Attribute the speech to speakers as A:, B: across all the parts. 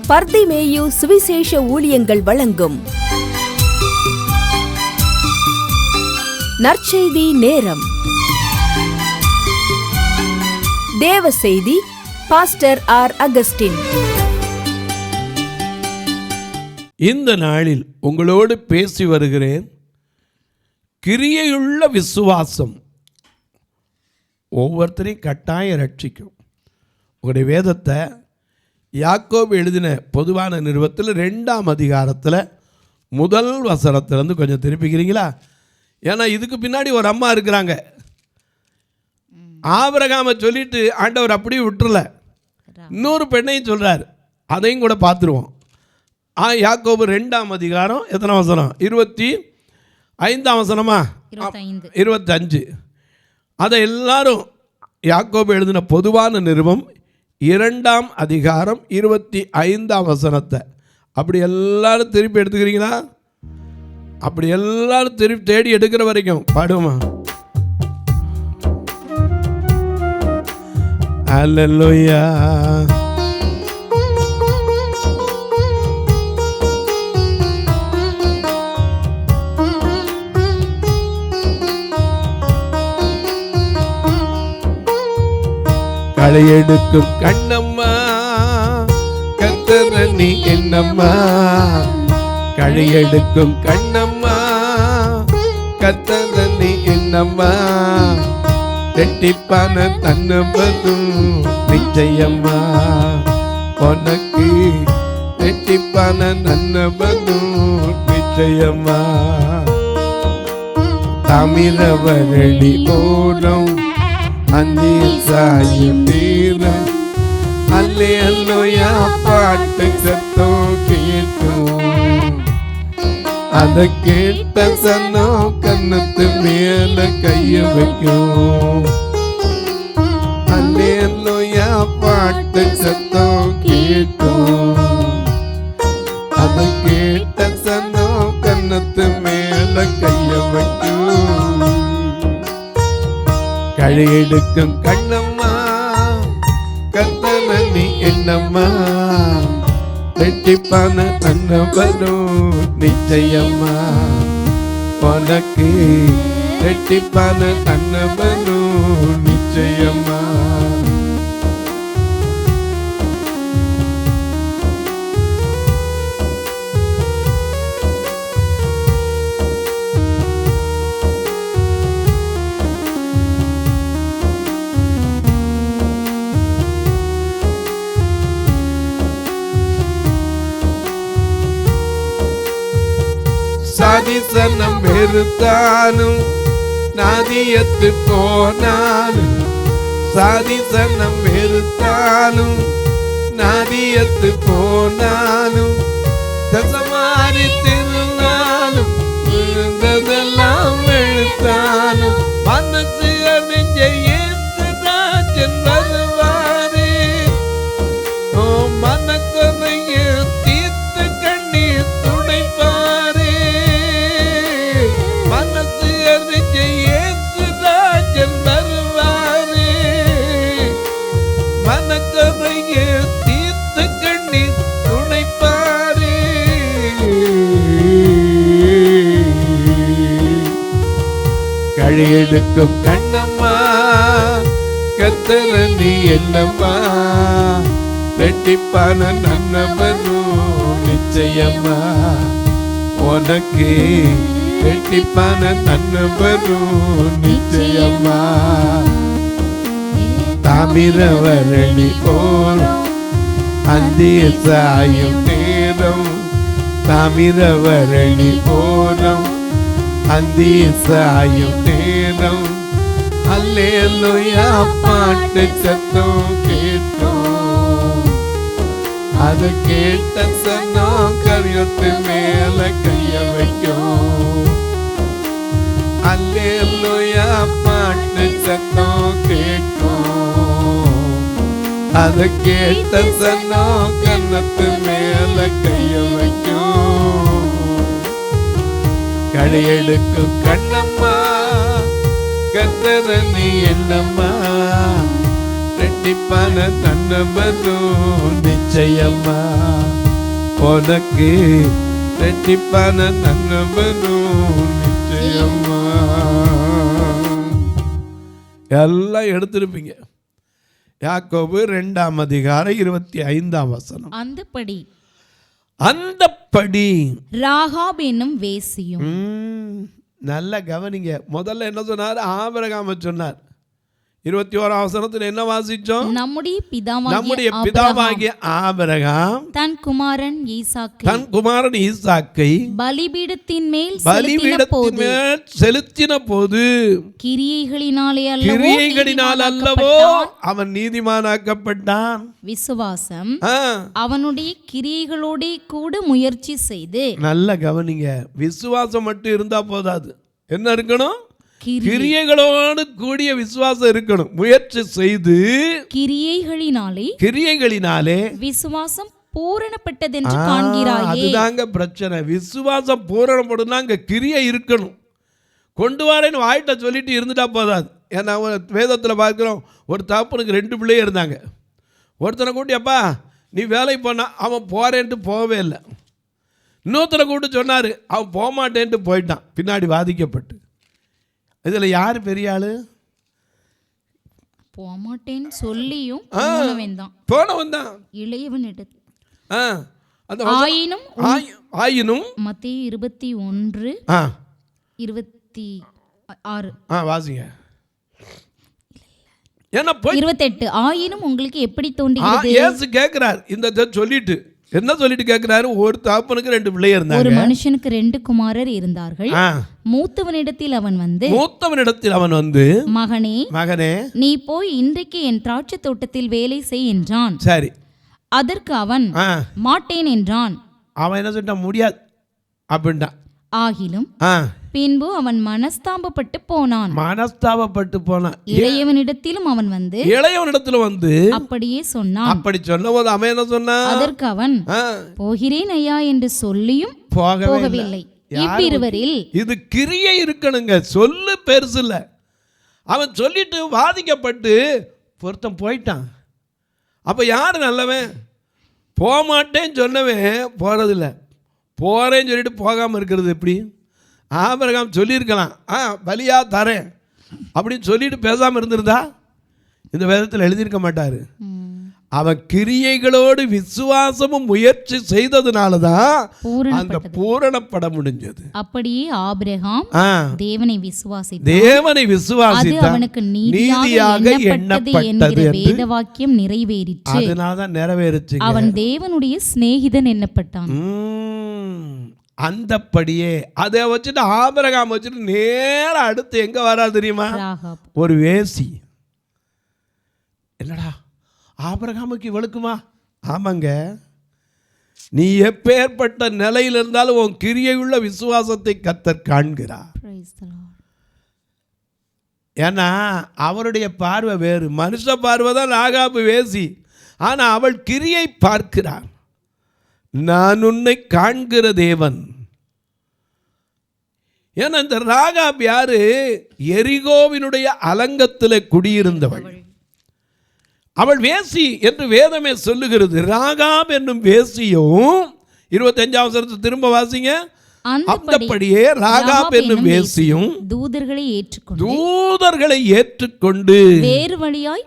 A: பர்திமேயு சுவிசேஷ ஊழியங்கள் வழங்கும் நற்செய்தி நேரம். தேவ செய்தி பாஸ்டர் ஆர். அகஸ்டின்.
B: இந்த நாளில் உங்களோடு பேசி வருகிறேன். கிரியையுள்ள விசுவாசம் ஒவ்வொருத்தரையும் கட்டாயம் ரட்சிக்கும். உங்களுடைய வேதத்தை யாக்கோபு எழுதின பொதுவான நிருபத்தில் 2ஆம் அதிகாரத்தில் முதல் வசனத்திலேருந்து கொஞ்சம் திருப்பிக்கிறீங்களா? ஏன்னா இதுக்கு பின்னாடி ஒரு அம்மா இருக்கிறாங்க. ஆபிரகாமை சொல்லிட்டு ஆண்டவர் அப்படியே விட்டுறல, இன்னொரு பெண்ணையும் சொல்கிறார். அதையும் கூட பார்த்துருவோம். யாக்கோபு 2ஆம் அதிகாரம் எத்தனை வசனம்? 25ஆம் வசனமா? 25. அதை எல்லாரும் யாக்கோபு எழுதின பொதுவான நிருபம் 2ஆம் அதிகாரம் 25ஆம் வசனத்தை அப்படி எல்லாரும் திருப்பி எடுத்துக்கிறீங்களா? அப்படி எல்லாரும் திருப்பி தேடி எடுக்கிற வரைக்கும் பாடுமா? அல்லேலூயா. களையெடுக்கும் கண்ணம்மா கர்த்தர் நீ என்னம்மா, களையெடுக்கும் கண்ணம்மா கர்த்தர் நீ என்னம்மா, ரெட்டிப்பான தன்னபதும் நிச்சயம்மா, உனக்கு ரெட்டிப்பான நன்னபதும் நிச்சயம்மா. தமிழவரடி ஓடும் அந்தியில் சாயும் தீரம் அல்லேலூயா பாட்டு சத்தம் கேட்கும். அதை கேட்ட சன்னோ கன்னத்து மேல கைய வைக்கும். அல்லேலூயா பாட்டு சத்தம் கேட்கும். அதை கேட்ட சன்னோ கன்னத்து மேல கைய வைக்கும். களையெடுக்கும் கண்ணம்மா கர்த்தர் நீ என்னம்மா, ரெட்டிப்பான தன்னபதும் நிச்சயம்மா, உனக்கு ரெட்டிப்பான தன்னபதும் நிச்சயம்மா. சாதிசனம் வெறுத்தாலும் நாதியத்து போனாலும், சாதிசனம் வெறுத்தாலும் நாதியத்து போனாலும், தசமாரி திருநாளும் இருந்ததெல்லாம் வெளுத்தாலும், மனசு அறிஞ்ச இயேசுராஜன் வருவாரே. ஓ மனக்குறைய தீர்த்து கண்ணீர் துடைப்பாரே. மனசு அறிஞ்ச இயேசுராஜன் வருவாரே. மனக்குறைய தீர்த்து கண்ணீர் துடைப்பாரே. களையெடுக்கும் கண்ணம்மா கர்த்தர் நீ என்னம்மா, ரெட்டிப்பான நன்னபதும் நிச்சயம்மா, உனக்கு ரெட்டிப்பான நன்னபதும் நிச்சயம்மா. தாமிரவரணி போலும் அந்திய சாயும் நேரம், தாமிரவரணி போலும் அந்திய சாயும் நேரம், அல்லேலூயா பாட்டு சத்தம் கேட்டோம். அது கேட்ட சன்னோ கரியத்து மேல கைய வைக்கும். அல்லேலூயா பாட்டு சத்தம் கேட்கும். அது கேட்ட சன்னோ கன்னத்து மேல கைய வைக்கும். களையெடுக்கும் கண்ணம்மா கர்த்தர் நீ என்னம்மா, ரெட்டிப்பான தன்னபதும் நிச்சயம்மா. உனக்கு ரெட்டிப்பான நன்மைவரும் நிச்சயமா. எல்லாம் எடுத்திருப்பீங்க. யாக்கோபு 2:25. அந்தப்படி
C: ராகாப் என்னும் வேசியும்.
B: நல்ல கவனிங்க. முதல்ல என்ன சொன்னார்? ஆபிரகாமை சொன்னார். 21 என்ன வாசிச்சோம்?
C: நம்முடைய
B: பிதாவாகிய ஆபிரகாம்
C: தன் குமாரன்
B: ஈசாக்கை
C: பலிபீடத்தின் மேல்
B: செலுத்தின போது
C: கிரியைகளினாலே
B: அல்லவோ அவன் நீதிமானாக்கப்பட்டான்.
C: விசுவாசம் அவனுடைய கிரியைகளோட கூட முயற்சி செய்து. நல்ல
B: கவனிங்க. விசுவாசம் மட்டும் இருந்தா போதாது. என்ன இருக்கணும்? கிரியைகளோடு கூடிய விசுவாசம் இருக்கணும். முயற்சி செய்து கிரியைகளினாலே
C: விசுவாசம் பூரணப்பட்டதென்று காண்கிறாயே.
B: அதுதாங்க பிரச்சனை. விசுவாசம் பூரணப்படும்னா அங்க கிரியை இருக்கணும். கொண்டு வரேன்னு வாயிட்ட சொல்லிட்டு இருந்துட்டா போதாது. ஏன்னா வேதத்தில் பார்க்கிறோம், ஒரு தகப்பனுக்கு 2 பிள்ளையே இருந்தாங்க. ஒருத்தனை கூட்டி, அப்பா நீ வேலைக்கு போனா, அவன் போறேன்ட்டு போகவே இல்லை. இன்னொருத்தனை கூட்டு சொன்னாரு, அவன் போக மாட்டேன்ட்டு போயிட்டான், பின்னாடி வாதிக்கப்பட்டு. இதுல யாரு பெரிய ஆளு?
C: போமாட்டேன்னு சொல்லியும்
B: போனவன் தான்
C: இளையவன்.
B: ஆயினும்
C: மத்தேயு 21:26
B: வாசிங்க.
C: 28. ஆயினும் உங்களுக்கு எப்படி தோன்றுகிறது?
B: இயேசு கேட்கிறார். இந்த சொல்லிட்டு என்ன சொல்லிட்டு கேட்கிறாரு? ஒரு தகப்பனுக்கு 2 பிள்ளைகள் இருந்தாங்க.
C: ஒரு மனுஷனுக்கு 2 குமாரர் இருந்தார்கள். மூத்தவனிடத்தில் அவன் வந்து மகனே நீ போய் இன்றைக்கு என் திராட்சை தோட்டத்தில் வேலை செய் என்றான்.
B: சரி.
C: அதற்கு அவன் மாட்டேன் என்றான்.
B: அவன் என்ன சொல்லிட்டான்? முடியாது அப்படின்ட்டான்.
C: ஆகிலும் பின்பு அவன் மனஸ்தாபப்பட்டு போனான். இளையவனிடத்திலும் அவன் வந்து அப்படியே சொன்னான்.
B: அப்படி சொன்னபோது அவன் என்ன சொன்னான்?
C: அதற்கு அவன் போகிறேன் ஐயா என்று சொல்லியும் போகவில்லை. இவ்விருவரில்
B: இது கிரியை இருக்கணுங்க. சொல்லு பெருசு இல்ல. அவன் சொல்லிட்டு வாதிக்கப்பட்டு பொருத்தம் போயிட்டான். அப்ப யாரு நல்லவன்? போமாட்டேன்னு சொன்னவன் போறதில்லை. போறேன்னு சொல்லிட்டு போகாம இருக்கிறது எப்படி? ஆபிரகாம் சொல்லியிருக்கலாம், பலியா தரேன் அப்படின்னு சொல்லிட்டு பேசாமல் இருந்திருந்தா இந்த வேதத்தில் எழுதியிருக்க மாட்டாரு. அவன் கிரியைகளோடு விசுவாசமும் முயற்சி செய்ததுனால தான் அந்த பூரணப்பட முடிஞ்சது.
C: அப்படியே ஆபிரகாம் தேவனை
B: விசுவாசித்து
C: அவனுக்கு நீதியாக எண்ணப்பட்டது வேத வாக்கியம் நிறைவேறிற்று.
B: அதனால தான் நிறைவேறிச்சு.
C: அவன் தேவனுடைய சிநேகிதன் எண்ணப்பட்டான்.
B: அந்தப்படியே அதை வச்சுட்டு ஆபிரகாம் வச்சுட்டு நேர அடுத்து எங்க வரா தெரியுமா? ஒரு வேசி. என்னடா ஆபிரகாமுக்கு இவளுக்குமா? ஆமாங்க. நீ எப்பேற்பட்ட நிலையில் இருந்தாலும் உன் கிரியையுள்ள விசுவாசத்தை கர்த்தர் காண்கிறார். ஏன்னா அவருடைய பார்வை வேறு. மனுஷ பார்வை தான் ராகாபு வேசி. ஆனா அவள் கிரியை பார்க்கிறார். நான் உன்னை காண்கிற தேவன். ஏன்னா இந்த ராகாப் யாரு? எரிகோவினுடைய அலங்கத்தில் குடியிருந்தவள். அவள் வேசி என்று வேதமே சொல்லுகிறது. ராகாப் என்னும் வேசியும் 25 திரும்ப வாசிங்க. அந்தப்படியே ராகாப் என்னும் வேசியும் தூதர்களை ஏற்றுக்கொண்டு வேறு வழியாய்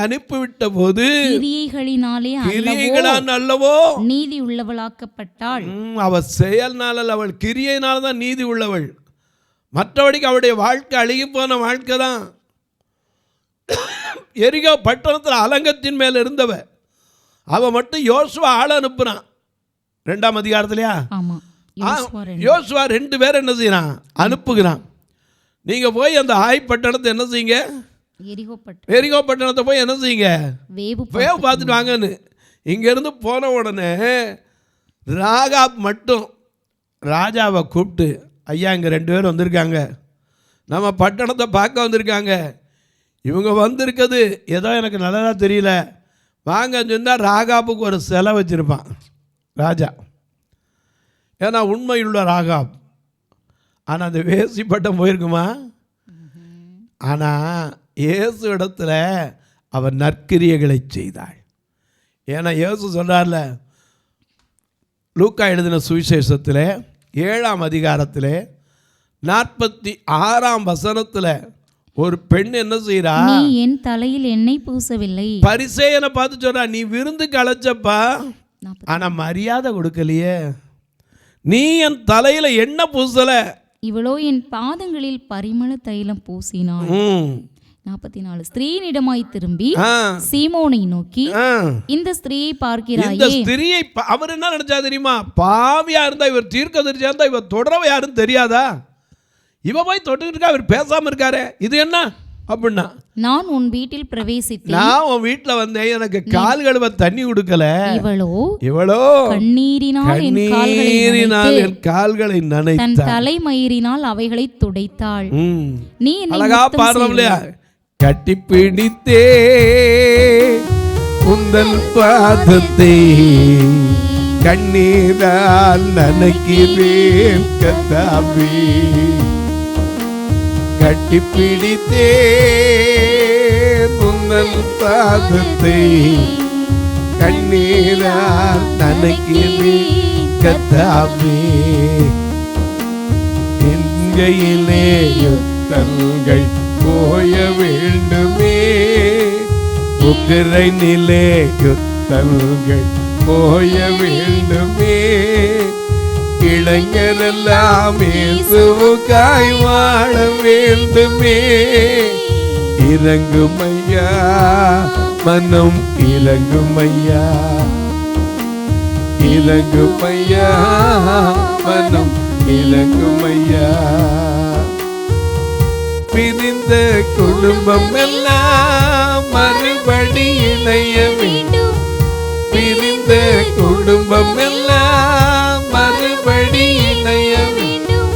B: அனுப்பிவிட்ட போது கிரியைகளால் அல்லவோ
C: நீதி உள்ளவளாக்கப்பட்டாள்.
B: அவள் செயல்னால, அவள் கிரியையினால தான் நீதி உள்ளவள். மற்றபடிக்கு அவளுடைய வாழ்க்கை அழுகி போன வாழ்க்கை தான். எரிகோ பட்டணத்தில் அலங்கத்தின் மேல் இருந்தவ. அவ மட்டும் யோசுவா ஆள அனுப்புறான் 2ஆம் அதிகாரத்திலையா? யோசுவா 2 பேர் என்ன செய்யறான்? அனுப்புகிறான். நீங்க போய் அந்த பட்டணத்தை என்ன செய்யுங்க? எரிகோ பட்டணத்தை போய் என்ன செய்யுங்க? வேவு பார்த்துட்டு வாங்கன்னு. இங்கிருந்து போன உடனே ராகாப் மட்டும் ராஜாவை கூப்பிட்டு, ஐயா இங்கே 2 பேர் வந்திருக்காங்க, நம்ம பட்டணத்தை பார்க்க வந்திருக்காங்க, இவங்க வந்திருக்கிறது ஏதோ எனக்கு நல்லதாக தெரியல, வாங்கன்னு சொன்னால் ராகாப்புக்கு ஒரு சிலை வச்சுருப்பான் ராஜா. ஏன்னா உண்மையுள்ள ராகாப். ஆனால் அந்த வேசி பட்டம் போயிருக்குமா? ஆனால் இயேசு இடத்துல அவன் நற்கிரியைகளை செய்தாள். ஏன்னா இயேசு சொல்கிறார்ல, லூக்கா எழுதின சுவிசேஷத்தில் 7ஆம் அதிகாரத்தில் 46ஆம் வசனத்தில் ஒரு பெண் என்ன செய்யறா?
C: நீ என் தலையில் எண்ணெய் பூசவில்லை.
B: பரிசேயனை பார்த்து சொல்றா, நீ விருந்துக்கு அழைச்சப்பா, ஆனா மரியாதை கொடுக்கலையே. நீ என் தலையில எண்ணெய் பூசல.
C: இவளோ என் பாதங்களில் பரிமள தைலம் பூசினாள். 44 ஸ்திரீனிடமாய் திரும்பி சீமோனை நோக்கி, இந்த ஸ்திரீயை பார்க்கிறாயே.
B: இந்த ஸ்திரீயை அவர் என்ன நினைச்சா தெரியுமா? பாவியா இருந்தா, இவர் தீர்க்கதரிசியா இருந்தா, இவர் தொடரவ யாருன்னு தெரியாதா? இவ போய் தொட்டுக்கிட்டு இருக்கா, இவர் பேசாம இருக்காரு, இது என்ன அப்படின்னா,
C: நான் உன் வீட்டில் பிரவேசித்தேன்,
B: நான் உன் வீட்டுல வந்தேன், எனக்கு கால் கழுவ தண்ணி கொடுக்கல. இவளோ
C: கண்ணீரினால்
B: என் கால்களை நனைத்தாள்,
C: தன் தலைமயிரினால் அவைகளை துடைத்தாள்.
B: நீ அழகா பாடுறோம் இல்லையா? கட்டி பிடித்தே உந்தன் பாதத்தை கண்ணீரால் நனைக்கிறேன் கர்த்தாவே. கட்டி பிடித்தே உந்தன் பாதத்தை கண்ணீரால் நனைக்கிறேன் கர்த்தாவே. எங்கையிலே யுத்தங்கள் போய வேண்டுமே, உக்கிரை நிலே யுத்தங்கள் போய வேண்டுமே. இளைஞரெல்லாம் இயேசுவுக்காய் வாழ வேண்டுமே. இறங்குமையா மனம், இறங்குமையா, இறங்குமையா மனம், இறங்குமையா. பிரிந்த குடும்பம் எல்லாம் மறுபடி இணைய வேண்டும். பிரிந்த குடும்பம் எல்லாம் மறுபடி இணைய வேண்டும்.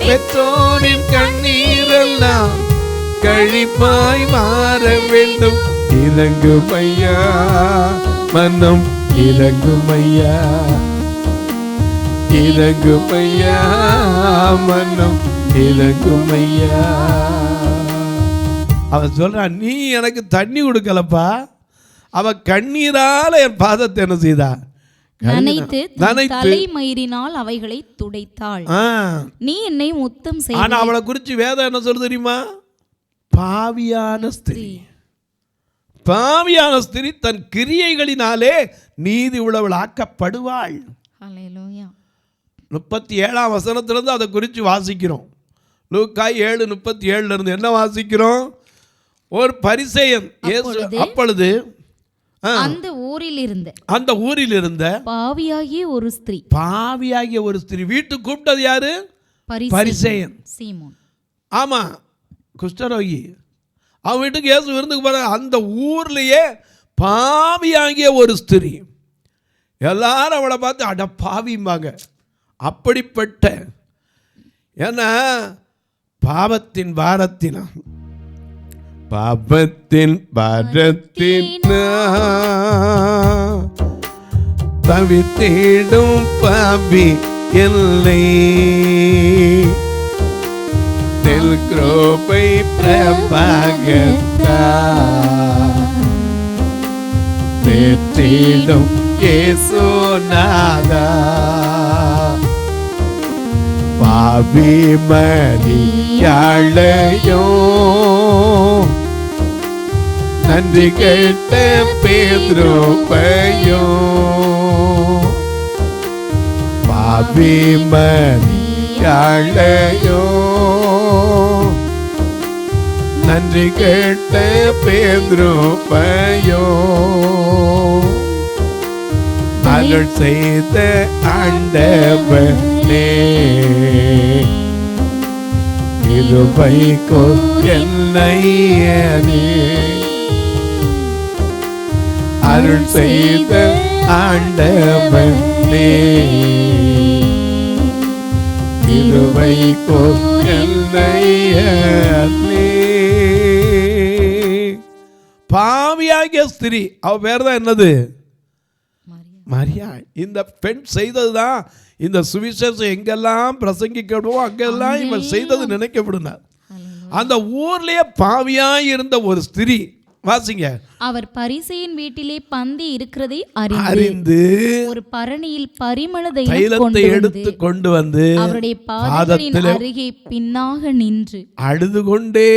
B: பெற்றோரின் கண்ணீரெல்லாம் கழிப்பாய் மாற வேண்டும். இறங்குமையா மனம், இறங்குமையா, இறங்குமையா மனம், இறங்குமையா. அவன் சொல்றான், நீ எனக்கு தண்ணி கொடுக்கலப்பா. அவ கண்ணீரால என் பாதத்தை என்ன செய்தா?
C: நனைத்து தலைமயிரினால் அவைகளை துடைத்தாள். நீ என்னை முத்தம் செய்தாய்.
B: ஆனா அவளை குறித்து வேதம் என்ன சொல்றது தெரியுமா? பாவியான ஸ்திரீ. பாவியான ஸ்திரீ தன் கிரியைகளினாலே நீதி உள்ளவள் ஆக்கப்படுவாள்.
C: ஹல்லேலூயா.
B: 37ஆம் வசனத்திலிருந்து அதை குறித்து வாசிக்கிறோம். லூக்கா 7:37 இருந்து என்ன வாசிக்கிறோம்? ஒரு பரிசேயன் அப்பொழுது
C: அந்த ஊரில் இருந்த பாவியாகிய ஒரு ஸ்திரீ வீட்டுக்கு கூப்பிட்டது யாரு? பரிசேயன் சீமோன். ஆமா, குஷ்டரோகி. அவன் வீட்டுக்கு இயேசு விருந்துக்கு போற. அந்த ஊர்லயே பாவியாகிய ஒரு ஸ்திரீ. எல்லாரும் அவளை பார்த்து அட பாவிம்பாங்க. அப்படிப்பட்ட, ஏன்னா பாவத்தின் பாரத்தினா தவித்திடும் பாவி இல்லை. தெல் கிருபை பிரபாகத்தா தேற்றிடும் இயேசு நாதா. பாவி மரியாளையோ நன்றி கேட்ட பேதுருவையோ. பாவி மரியாளையோ நன்றி கேட்ட பேதுருவையோ. அருள் செய்த ஆண்டவனே கிருபைக்கோ என்னையனே. அருள் செய்த ஆண்டவனே கிருபைக்கோ என்னையனே. பாவியாகிய ஸ்திரீ, அவ பேர் தான் என்னது? மரியா. இந்த பெண் செய்ததுதான் இந்த சுவிசேஷம் எங்கெல்லாம் பிரசங்கிக்கப்படுமோ அங்கெல்லாம் இவன் செய்தது நினைக்கப்படுனார். அந்த ஊர்லயே பாவியாய் இருந்த ஒரு ஸ்திரீ
B: வாசிங்க.
C: அவர் பரிசேயன் வீட்டிலே பந்தி இருக்கிறதை
B: அறிந்து
C: ஒரு பரணியில் பரிமள
B: தைலத்தை எடுத்து கொண்டு வந்து
C: அவருடைய பாதங்களின் அருகே பின்னாக நின்று
B: அழுது கொண்டே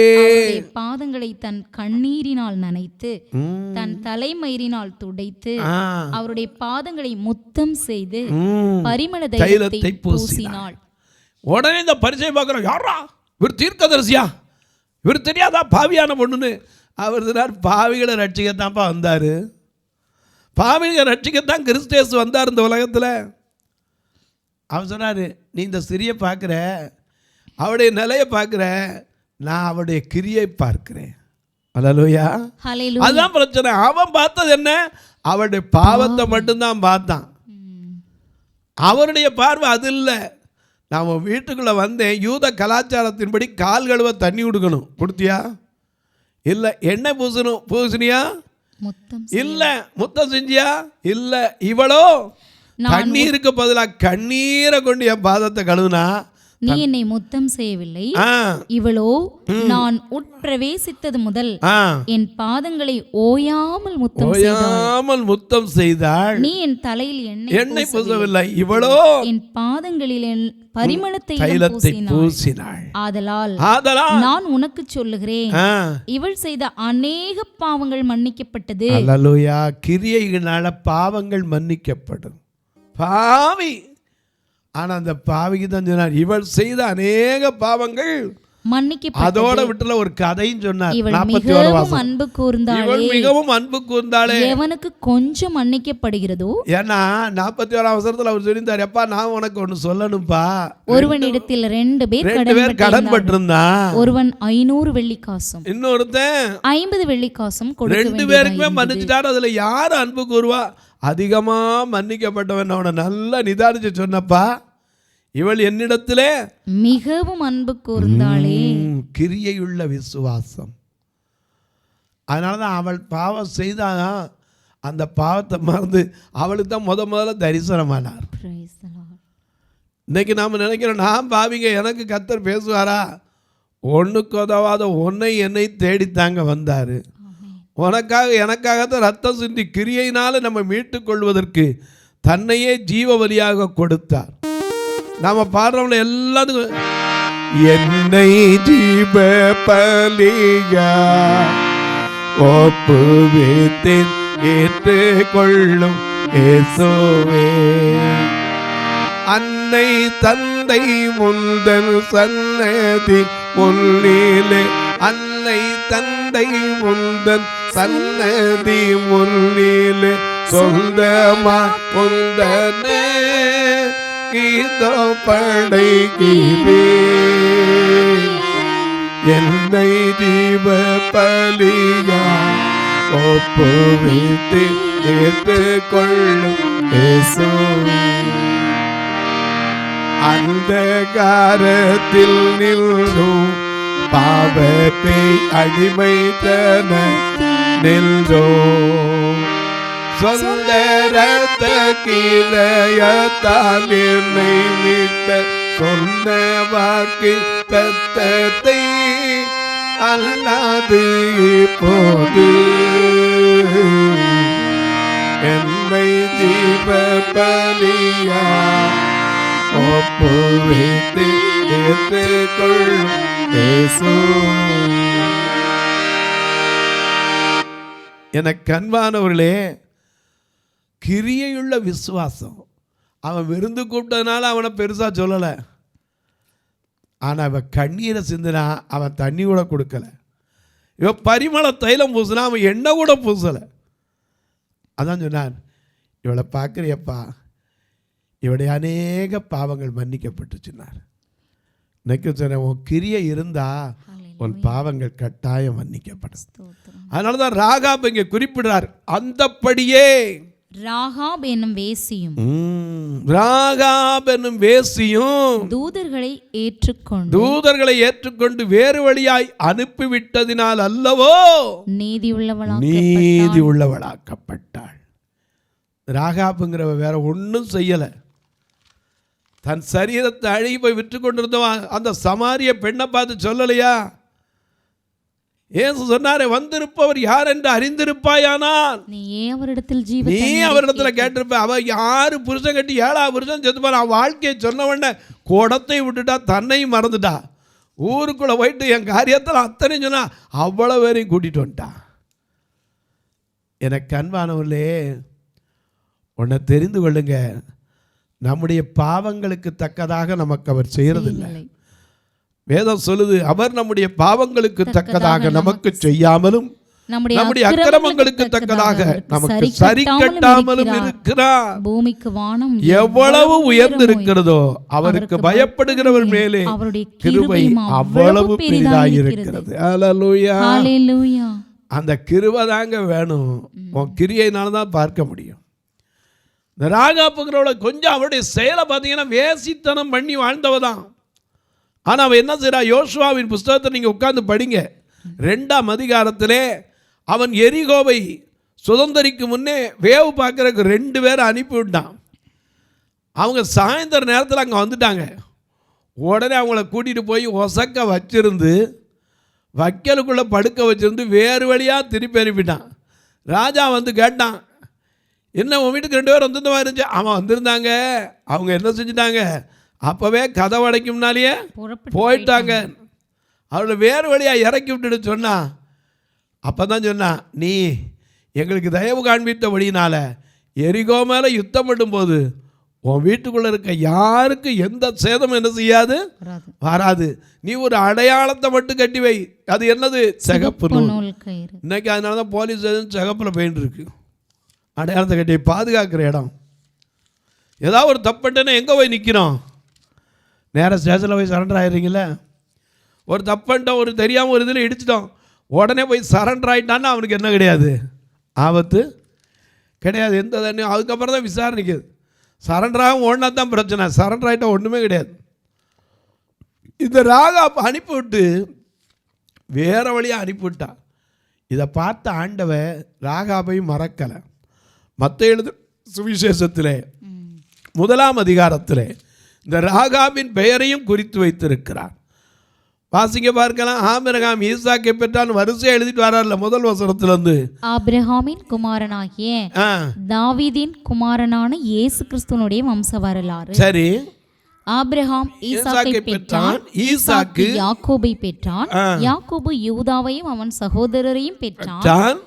C: பாதங்களை தன் கண்ணீரினால் நனைத்து தன் தலைமயிரினால் துடைத்து அவருடைய பாதங்களை முத்தம் செய்து பரிமள தைலத்தை பூசினாள்.
B: உடனே இந்த பரிசேயன் பார்க்கிறோம், யாரா இவர் தீர்க்கதரிசியா, இவர் தெரியாதா பாவியான பொண்ணுன்னு. அவர் சொன்னார், பாவிகளை ரட்சிக்கத்தான்ப்பா வந்தார், பாவிகளை ரட்சிக்கத்தான் கிறிஸ்தேசு வந்தார் இந்த உலகத்தில். அவர் சொன்னார், நீ இந்த ஸ்திரியை பார்க்குற, அவருடைய நிலையை பார்க்குற, நான் அவருடைய கிரியை பார்க்கிறேன். அல்லேலூயா. அதுதான் பிரச்சனை. அவன் பார்த்தது என்ன? அவருடைய பாவத்தை மட்டும்தான் பார்த்தான். அவருடைய பார்வை அது இல்லை. நான் வீட்டுக்குள்ளே வந்தேன், யூத கலாச்சாரத்தின்படி கால் கழுவ தண்ணி கொடுக்கணும், கொடுத்தியா? இல்லை. எண்ணெய் பூசணியா? இல்லை. முத்தம் செஞ்சியா? இல்லை. இவளோ கண்ணீருக்கு பதிலாக கண்ணீரை கொண்டு என் பாதத்தை கழுவுனா,
C: நீ என்னை முத்தம் செய்யவில்லை, இவளோ நான் உட்பிரவேசித்தது முதல் என் பாதங்களை ஓயாமல்
B: முத்தம் செய்தாள்.
C: நீ என் தலையில்
B: எண்ணெய் பூசவில்லை, இவளோ
C: என் பாதங்களில் பரிமளத்தை
B: பூசினாள்.
C: ஆதலால் நான் உனக்கு சொல்லுகிறேன், இவள் செய்த அநேக பாவங்கள் மன்னிக்கப்பட்டது.
B: அல்லேலூயா. கிரியைகளால பாவங்கள் மன்னிக்கப்படும். பாவி, ஆனா அந்த பாவிக்கு தான் சொன்னார், இவள் செய்த அநேக பாவங்கள்
C: மன்னிக்கப்பட்டது.
B: அதோட விட்டுல ஒரு கதையும் சொன்னார்.
C: இவள் மிகவும் அன்பு கூர்ந்தாளே,
B: மிகவும் அன்பு கூர்ந்தாளே,
C: எவனுக்கு கொஞ்சம் மன்னிக்கப்படுகிறதோ.
B: ஏன்னா 41ஆம் வசனத்துல அவர் சொல்லியிருந்தார், எப்பா நான் உனக்கு ஒன்னு சொல்லணும்பா,
C: ஒருவனிடத்தில் 2 பேர்
B: கடன் பட்டிருந்தான்,
C: ஒருவன் 500 வெள்ளிக்காசும்
B: இன்னொருத்தன்
C: 50 வெள்ளிக்காசும் கொடுக்க
B: 2 பேருக்குமே மன்னிச்சுட்டாரு. அதுல யாரு அன்பு கூறுவா? அதிகமா மன்னிக்கப்பட்டவன் அவனை நல்லா நிதானிச்சு சொன்னப்பா, இவள் என்னிடத்திலே
C: மிகவும் அன்பு கூர்ந்தாளே.
B: கிரியையுள்ள விசுவாசம். அதனாலதான் அவள் பாவம் செய்தான், அந்த பாவத்தை மறந்து அவளுக்கு தான் முதல்ல தரிசனமானார். இன்னைக்கு நாம நினைக்கிறோம், நான் பாவிங்க, எனக்கு கர்த்தர் பேசுவாரா? ஒண்ணுக்கு உதவாத உன்னை என்னை தேடித்தாங்க வந்தாரு. உனக்காக எனக்காகத்தான் ரத்தம் சிந்தி கிரியையினால நம்ம மீட்டுக் கொள்வதற்கு தன்னையே ஜீவ பலியாக கொடுத்தார். நாம பாடுறவங்கள எல்லாத்துக்கும் என்னை ஜீவ பலியா ஒப்புவித்தேன் ஏற்றுக்கொள்ளும் இயேசுவே, அன்னை தந்தை முந்தன் சன்னதி முன்னிலே, அன்னை தந்தை முந்தன் சன்னதி முன்னிலே சொந்தமா முந்தனே கீதோ படைக்கிறே, என்னை ஜீவ பலியா ஒப்புவித்து ஏற்றுக்கொள்ளும் இயேசுவே, அந்தகாரத்தில் நின்றும் பாவத்தை அடிமைத்தன நின்றோ, சொந்த ரத்த கிரையத்தால் என்னை மீட்ட சொன்ன வாக்கு தத்தத்தை அல்லாது இப்போது என்னை ஜீவ பலியா ஒப்புவித்து ஏற்றுக்கொள்ளும் எனக்கு அன்பானவர்களே, கிரியையுள்ள விசுவாசம். அவன் விருந்து கூப்பிட்டதுனால அவனை பெருசா சொல்லல, ஆனா அவன் கண்ணீரை சிந்தினா அவன் தண்ணி கூட கொடுக்கல. இவன் பரிமள தைலம் பூசினா அவன் எண்ணெய் கூட பூசல. அதான் சொன்னான், இவளை பார்க்குறியப்பா, இவளுடைய அநேக பாவங்கள் மன்னிக்கப்பட்டு சொன்னார். இன்னைக்கு சொன்ன உன் கிரியை இருந்தா உன் பாவங்கள் கட்டாயம் மன்னிக்கப்படும். அதனாலதான் ராகாப் இங்கே குறிப்பிடுறார், அந்தப்படியே
C: ராகாப் என்னும் வேசியும்
B: தூதர்களை ஏற்றுக்கொண்டு வேறு வழியாய் அனுப்பிவிட்டதினால் அல்லவோ
C: நீதி
B: உள்ளவளாக்கப்பட்டாள். ராகாப்புங்கிறவ வேற ஒன்றும் செய்யல. தன் சரீரத்தை அழுகி போய் விற்று கொண்டிருந்தவன் அந்த சமாரிய பெண்ணை பார்த்து சொல்லலையா, இயேசு சொன்னாரே, வந்திருப்பவர் யார் என்று அறிந்திருப்பாயானால்
C: நீ அவரிடத்தில்
B: கேட்டிருப்ப. அவ 6 புருஷன் கட்டி 7ஆவது புருஷன் செத்துப்பான். அவன் வாழ்க்கையை சொன்ன உடனே குடத்தை விட்டுட்டா, தன்னையும் மறந்துட்டா. ஊருக்குள்ளே போயிட்டு என் காரியத்தில் அத்தனையும் சொன்னா, அவ்வளோ பேரையும் கூட்டிகிட்டு வந்துட்டான். எனக்கு அன்பானவர்களே, உன்னை தெரிந்து கொள்ளுங்க, நம்முடைய பாவங்களுக்கு தக்கதாக நமக்கு அவர் செய்யறதில்லை. வேதம் சொல்லுது, அவர் நம்முடைய பாவங்களுக்கு தக்கதாக நமக்கு செய்யாமலும் நம்முடைய அக்கிரமங்களுக்கு தக்கதாக நமக்கு சரி கட்டாமலும் இருக்கிறார். பூமிக்கு வானம் எவ்வளவு உயர்ந்திருக்கிறதோ அவருக்கு பயப்படுகிறவர் மேலே கிருபை அவ்வளவு பெரிதாயிருக்கிறது. ஹல்லேலூயா. அந்த கிருபை தாங்க வேணும். உன் கிரியையினால தான் பார்க்க முடியும். இந்த ராகாப்புங்கிறவளை கொஞ்சம் அவருடைய செயலை பார்த்தீங்கன்னா வேசித்தனம் பண்ணி வாழ்ந்தவ தான். ஆனால் அவன் என்ன செய்யறா? யோசுவாவின் புஸ்தகத்தை நீங்கள் உட்கார்ந்து படிங்க. 2ஆம் அதிகாரத்திலே அவன் எரிகோவை சுதந்திரிக்கும் முன்னே வேவு பார்க்கறதுக்கு 2 பேரை அனுப்பிவிட்டான். அவங்க சாயந்தர நேரத்தில் அங்கே வந்துட்டாங்க. உடனே அவங்கள கூட்டிகிட்டு போய் ஒசக்க வச்சிருந்து வைக்கலுக்குள்ளே படுக்க வச்சிருந்து வேறு வழியாக திருப்பி அனுப்பிட்டான். ராஜா வந்து கேட்டான், என்ன உன் வீட்டுக்கு 2 பேர் வந்திருந்த மாதிரி இருந்துச்சு? அவன் வந்திருந்தாங்க. அவங்க என்ன செஞ்சுட்டாங்க? அப்போவே கதவு அடைக்கும்னாலேயே போயிட்டாங்க. அவளை வேறு வழியாக இறக்கி விட்டுட்டு சொன்னா. அப்போ தான் சொன்னா, நீ எங்களுக்கு தயவு காண்பித்த வழியினால எரிகோ மேலே யுத்தம் பண்ணும்போது உன் வீட்டுக்குள்ளே இருக்க யாருக்கு எந்த சேதமும் என்ன செய்யாது, வராது. நீ ஒரு அடையாளத்தை மட்டும் கட்டி வை. அது என்னது? சிகப்பு நூல். இன்னைக்கு அதனால தான் போலீஸ் சிகப்பில் பெயிண்ட் இருக்கு. அடையாளத்தை கட்டி பாதுகாக்கிற இடம். ஏதாவது ஒரு தப்புன்னா எங்கே போய் நிற்கிறோம்? நேராக ஸ்டேஷனில் போய் சரண்டர் ஆகிடுறீங்களே. ஒரு தப்புன்ட்டோம், ஒரு தெரியாமல் ஒரு இதில் இடிச்சிட்டோம், உடனே போய் சரண்டர் ஆகிட்டான்னா அவனுக்கு என்ன கிடையாது? ஆபத்து கிடையாது. எந்த தண்ணியும் அதுக்கப்புறம் தான் விசாரணைக்குது. சரண்டராகவும் ஒன்றா தான் பிரச்சனை. சரண்டர் ஆகிட்டா ஒன்றுமே கிடையாது. இந்த ராகாப் அனுப்பிவிட்டு வேறு வழியாக அனுப்பிவிட்டா. இதை பார்த்த ஆண்டவன் ராகாபையும் மறக்கலை. மத்தேயு எழுதின சுவிசேஷத்திலே 1ஆம் அதிகாரத்திலே இந்த ராகாபின் பெயரையும் குறித்து வைத்திருக்கிறார். வாசிங்க பார்க்கலாம். ஆபிரகாம் ஈசாக்கை பெற்றான் வரிசையை எழுதிட்டு வரார்ல முதல் வசனத்திலிருந்து. ஆபிரகாமின் குமாரனாகிய தாவீதின் குமாரனான இயேசு கிறிஸ்துவினுடைய வம்ச வரலாறு. சரி. ஆபிரகாம் ஈசாக்கை பெற்றான், ஈசாக்கு யாக்கோபை பெற்றான், யாக்கோபு யூதாவையும் அவன் சகோதரரையும் பெற்றான்,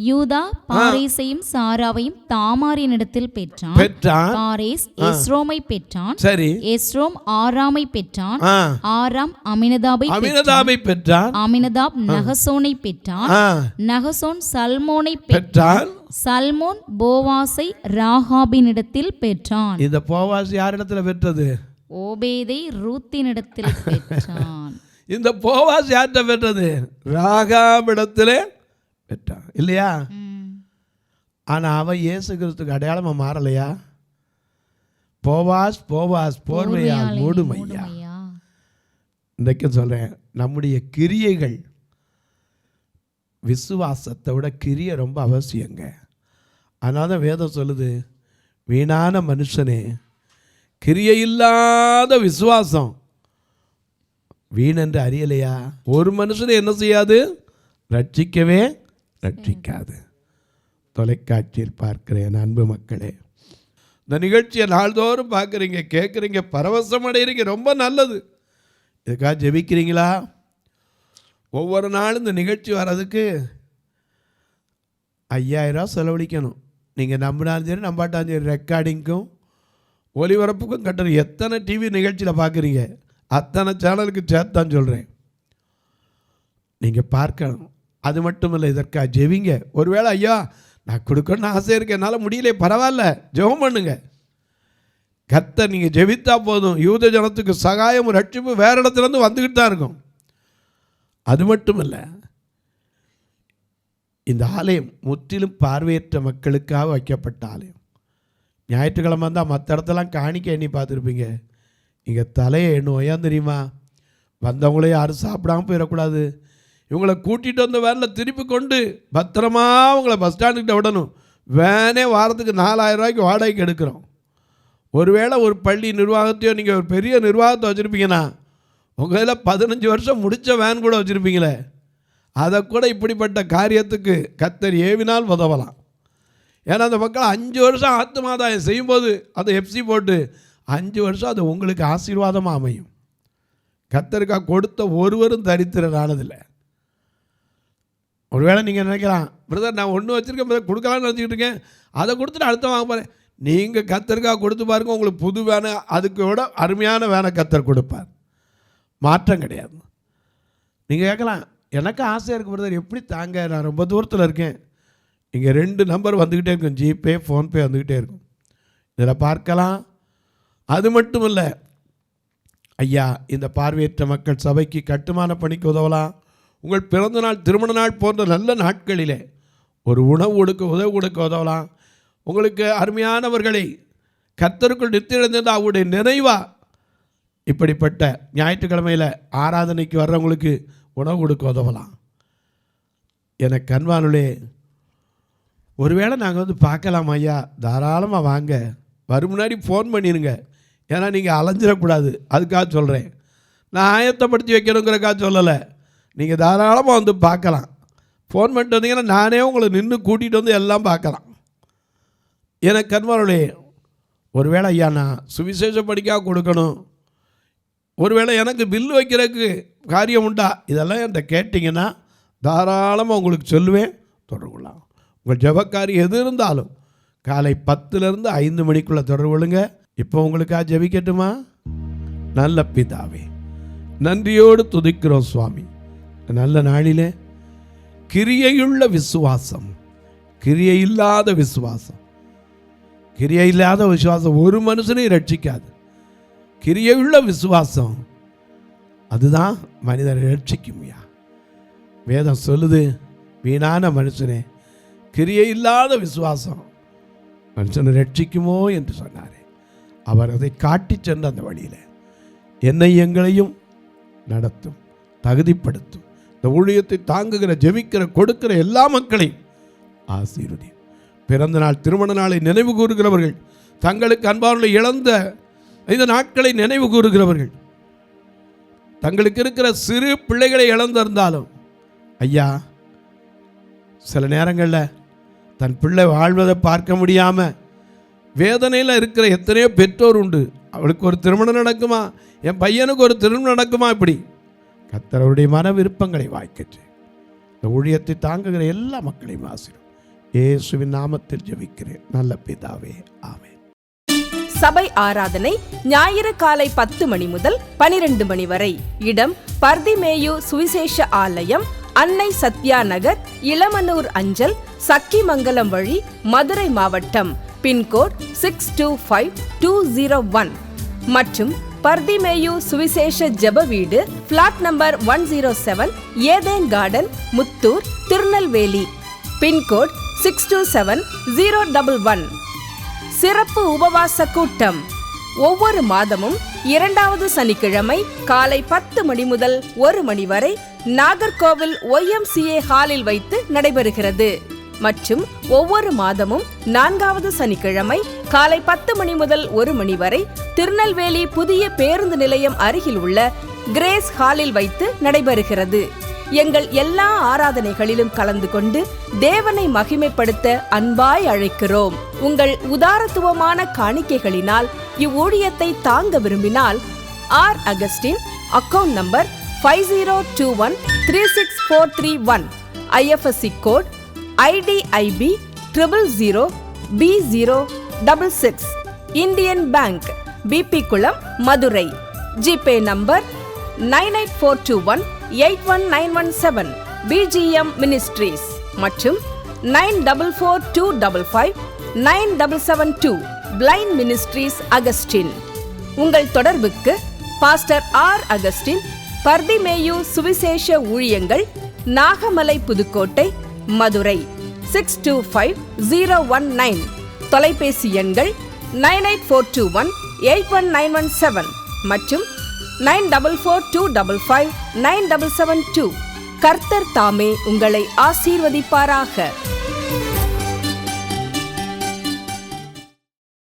B: யூதா பாரேசையும் சாராவையும் தாமாரினிடத்தில் பெற்றான், பாரேஸ் எஸ்ரோமை பெற்றான், சரி, எஸ்ரோம் ஆராமை பெற்றான், ஆராம் அமினதாபை பெற்றான், அமினதாப் நகசோனை பெற்றான், நகசோன் சல்மோனை பெற்றான், சல்மோன் போவாசை ராகாபினிடத்தில் பெற்றான். இந்த போவாஸ் யாரிடத்தில் பெற்றது? ஓபேதை ரூத்தினிடத்தில் பெற்றான். இந்த போவாஸ் யார்கிட்ட பெற்றது? ராகாபிடத்திலே பெற்றான் இல்லையா? ஆனால் அவன் இயேசு கிறிஸ்துக்கு அடையாளமாக மாறலையா? Boaz Boaz போர்வையால் மூடுமையா. இன்றைக்கு சொல்கிறேன், நம்முடைய கிரியைகள் விசுவாசத்தை விட கிரியை ரொம்ப அவசியங்க. அதனால தான் வேதம் சொல்லுது, வீணான மனுஷனே, கிரியை இல்லாத விசுவாசம் வீணென்று அறியலையா? ஒரு மனுஷனை என்ன செய்யாது? ரட்சிக்கவே ரட்சிக்காது. தொலைக்காட்சியில் பார்க்கிறேன் அன்பு மக்களே, இந்த நிகழ்ச்சியை நாள்தோறும் பார்க்குறீங்க, கேட்குறீங்க, பரவசம் அடைகிறீங்க, ரொம்ப நல்லது. இதுக்காக ஜெபிக்கிறீங்களா? ஒவ்வொரு நாளும் இந்த நிகழ்ச்சி வர்றதுக்கு 5000 செலவழிக்கணும். நீங்கள் நம்பினாலும் சரி நம்பாட்டாலும் சரி, ரெக்கார்டிங்க்கும் ஒளிபரப்புக்கும் கட்டணும். எத்தனை டிவி நிகழ்ச்சியில் பார்க்குறீங்க, அத்தனை சேனலுக்கு சேர்த்தான் சொல்கிறேன். நீங்கள் பார்க்கணும். அது மட்டும் இல்லை, இதற்காக ஜெபிங்க. ஒருவேளை ஐயா நான் கொடுக்கணும்னு ஆசை இருக்கு, என்னால் முடியல, பரவாயில்ல, ஜெபம் பண்ணுங்க. கர்த்தர் நீங்கள் ஜெபித்தா போதும், யூத ஜனத்துக்கு சகாயம் ரட்சிப்பு வேறு இடத்துலேருந்து வந்துக்கிட்டு தான் இருக்கும். அது மட்டும் இல்லை, இந்த ஆலயம் முற்றிலும் பார்வையற்ற மக்களுக்காக வைக்கப்பட்ட ஆலயம். ஞாயிற்றுக்கிழமை தான் மற்ற இடத்தெல்லாம் காணிக்க எண்ணி பார்த்துருப்பீங்க. இங்கே தலையை எண்ணுவோம். ஏன் தெரியுமா? வந்தவங்களே யாரும் சாப்பிடாமல் போயிடக்கூடாது. இவங்களை கூட்டிகிட்டு வந்த வேனில் திருப்பி கொண்டு பத்திரமா அவங்கள பஸ் ஸ்டாண்டுக்கிட்ட விடணும். வேனே வாரத்துக்கு 4000 ரூபாய்க்கு வாடகைக்கு எடுக்கிறோம். ஒருவேளை ஒரு பள்ளி நிர்வாகத்தையோ நீங்கள் ஒரு பெரிய நிர்வாகத்தை வச்சுருப்பீங்கன்னா உங்கள் இதில் 15 வருஷம் முடித்த வேன் கூட வச்சுருப்பீங்களே, அதை கூட இப்படிப்பட்ட காரியத்துக்கு கர்த்தர் ஏவினால் உதவலாம். ஏன்னா அந்த மக்கள் 5 வருஷம் ஆத்துமாதாயம் செய்யும்போது அதை எஃப்சி போட்டு 5 வருஷம் அது உங்களுக்கு ஆசீர்வாதமாக அமையும். கர்த்தருக்காக கொடுத்த ஒருவரும் தரித்திரரானதில்லை. ஒருவேளை நீங்கள் நினைக்கலாம், பிரதர் நான் ஒன்று வச்சுருக்கேன் பிரதர், கொடுக்கலான்னு நினச்சிக்கிட்டு இருக்கேன், அதை கொடுத்துட்டு அடுத்த வாங்க போகிறேன். நீங்கள் கர்த்தருக்காக கொடுத்து பாருங்கள், உங்களுக்கு புது வேனை அதுக்கு விட அருமையான வேனை கர்த்தர் கொடுப்பார். மாற்றம் கிடையாது. நீங்கள் கேட்கலாம், எனக்கு ஆசையாக இருக்குது பிரதர், எப்படி தாங்க, நான் ரொம்ப தூரத்தில் இருக்கேன். இங்கே 2 நம்பர் வந்துக்கிட்டே இருக்கும், ஜிபே ஃபோன்பே வந்துக்கிட்டே இருக்கும், இதில் பார்க்கலாம். அது மட்டும் இல்லை ஐயா, இந்த பார்வையற்ற மக்கள் சபைக்கு கட்டுமான பணிக்கு உதவலாம். உங்கள் பிறந்த நாள், திருமண நாள் போன்ற நல்ல நாட்களிலே ஒரு உணவு உதவி கொடுக்க உதவலாம். உங்களுக்கு அருமையானவர்களை கர்த்தருக்குள் நித்தியடைந்திருந்தால் அவருடைய நினைவாக இப்படிப்பட்ட ஞாயிற்றுக்கிழமையில் ஆராதனைக்கு வர்றவங்களுக்கு உணவு கொடுக்க உதவலாம். எனக்கு அன்பானுளே, ஒருவேளை நாங்கள் வந்து பார்க்கலாம் ஐயா, தாராளமாக வாங்க, வரும் முன்னாடி ஃபோன் பண்ணிடுங்க. ஏன்னா நீங்கள் அலைஞ்சிடக்கூடாது, அதுக்காக சொல்கிறேன். நான் ஆயத்தப்படுத்தி வைக்கணுங்கிறக்காக சொல்லலை. நீங்கள் தாராளமாக வந்து பார்க்கலாம். ஃபோன் பண்ணிட்டு வந்தீங்கன்னா நானே உங்களை நின்று கூட்டிகிட்டு வந்து எல்லாம் பார்க்கலாம். எனக்கு அன்பானுளே, ஒருவேளை ஐயா நான் சுவிசேஷ படிக்காக கொடுக்கணும், ஒருவேளை எனக்கு பில்லு வைக்கிறதுக்கு காரியம் உண்டா, இதெல்லாம் என்கிட்ட கேட்டிங்கன்னா தாராளமாக உங்களுக்கு சொல்லுவேன், தொடர்புலாம். உங்கள் ஜெபக்காரி எது இருந்தாலும் காலை 10லேருந்து 5 மணிக்குள்ளே தொடர்பு கொள்ளுங்க. இப்போ உங்களுக்காக ஜெபிக்கட்டுமா? நல்ல பிதாவே, நன்றியோடு துதிக்கிறோம் சுவாமி. நல்ல நாளிலே கிரியையுள்ள விசுவாசம், கிரியை இல்லாத விசுவாசம், கிரியை இல்லாத விசுவாசம் ஒரு மனுஷனையும் ரட்சிக்காது. கிரியையுள்ள விசுவாசம் அதுதான் மனிதரை ரட்சிக்கும்யா. வேதம் சொல்லுது, வீணான மனுஷனே, கிரியை இல்லாத விசுவாசம் மனுஷனை ரட்சிக்குமோ என்று சொன்னார். அவர் அதை காட்டி சென்ற அந்த வழியில் என்னை எங்களையும் நடத்தும், தகுதிப்படுத்தும். இந்த ஊழியத்தை தாங்குகிற, ஜெபிக்கிற, கொடுக்கிற எல்லா மக்களையும் ஆசீர்வதியும். பிறந்த நாள், திருமண நாளை நினைவு கூறுகிறவர்கள், தங்களுக்கு அன்பார்களை இழந்த இந்த நாட்களை நினைவு கூறுகிறவர்கள், தங்களுக்கு இருக்கிற சிறு பிள்ளைகளை இழந்திருந்தாலும் ஐயா, சில நேரங்களில் தன் பிள்ளை வாழ்வதை பார்க்க முடியாமல் வேதனையில் இருக்கிற எத்தனையோ பெற்றோர் உண்டு. அவளுக்கு ஒரு திருமணம் நடக்குமா, என் பையனுக்கு ஒரு திருமணம் நடக்குமா, இப்படி கர்த்தருடைய மன விருப்பங்களை வாய்க்கச்சு இந்த ஊழியத்தை தாங்குகிற எல்லா மக்களையும் ஆசீர்வதியும். இயேசுவின் நாமத்தில் ஜெபிக்கிறேன் நல்ல பிதாவே, ஆமென்.
A: சபை ஆராதனை ஞாயிறு காலை 10 மணி முதல் 12 மணி வரை. இடம் பர்திமேயு சுவிசேஷ ஆலயம், அன்னை சத்யா நகர், இளமனூர் அஞ்சல், சக்கிமங்கலம் வழி, மதுரை மாவட்டம். பின்கோட் 625201 மற்றும் பர்திமேயு சுவிசேஷ ஜெப வீடு, flat number 107, Eden garden, Muthur, Tirunelveli. Pincode 627011. சிறப்பு உபவாச கூட்டம் ஒவ்வொரு மாதமும் 2வது சனிக்கிழமை காலை 10 மணி முதல் 1 மணி வரை நாகர்கோவில் YMCA ஹாலில் வைத்து நடைபெறுகிறது. மற்றும் ஒவ்வொரு மாதமும் 4வது சனிக்கிழமை காலை 10 மணி முதல் 1 மணி வரை திருநெல்வேலி புதிய பேருந்து நிலையம் அருகில் உள்ள கிரேஸ் ஹாலில் வைத்து நடைபெறுகிறது. எங்கள் எல்லா ஆராதனைகளிலும் கலந்து கொண்டு தேவனை மகிமைப்படுத்த அன்பாய் அழைக்கிறோம். உங்கள் உதாரத்துவமான காணிக்கைகளினால் இவ்வூழியத்தை தாங்க விரும்பினால் R. Augustine, account number 5021364331, IFSC code IDIB 000B066, Indian bank, BP குளம், Madurai. GPay number 9842181917, BGM ministries மற்றும் 9442559772, பிளைண்ட் மினிஸ்ட்ரீஸ் அகஸ்டின். உங்கள் தொடர்புக்கு பாஸ்டர் R. அகஸ்டின், பர்திமேயு சுவிசேஷ ஊழியங்கள், நாகமலை, புதுக்கோட்டை, மதுரை 625019. தொலைபேசி எண்கள் 9842181917 மற்றும் 9442559772. கர்த்தர் தாமே உங்களை ஆசீர்வதிப்பாராக.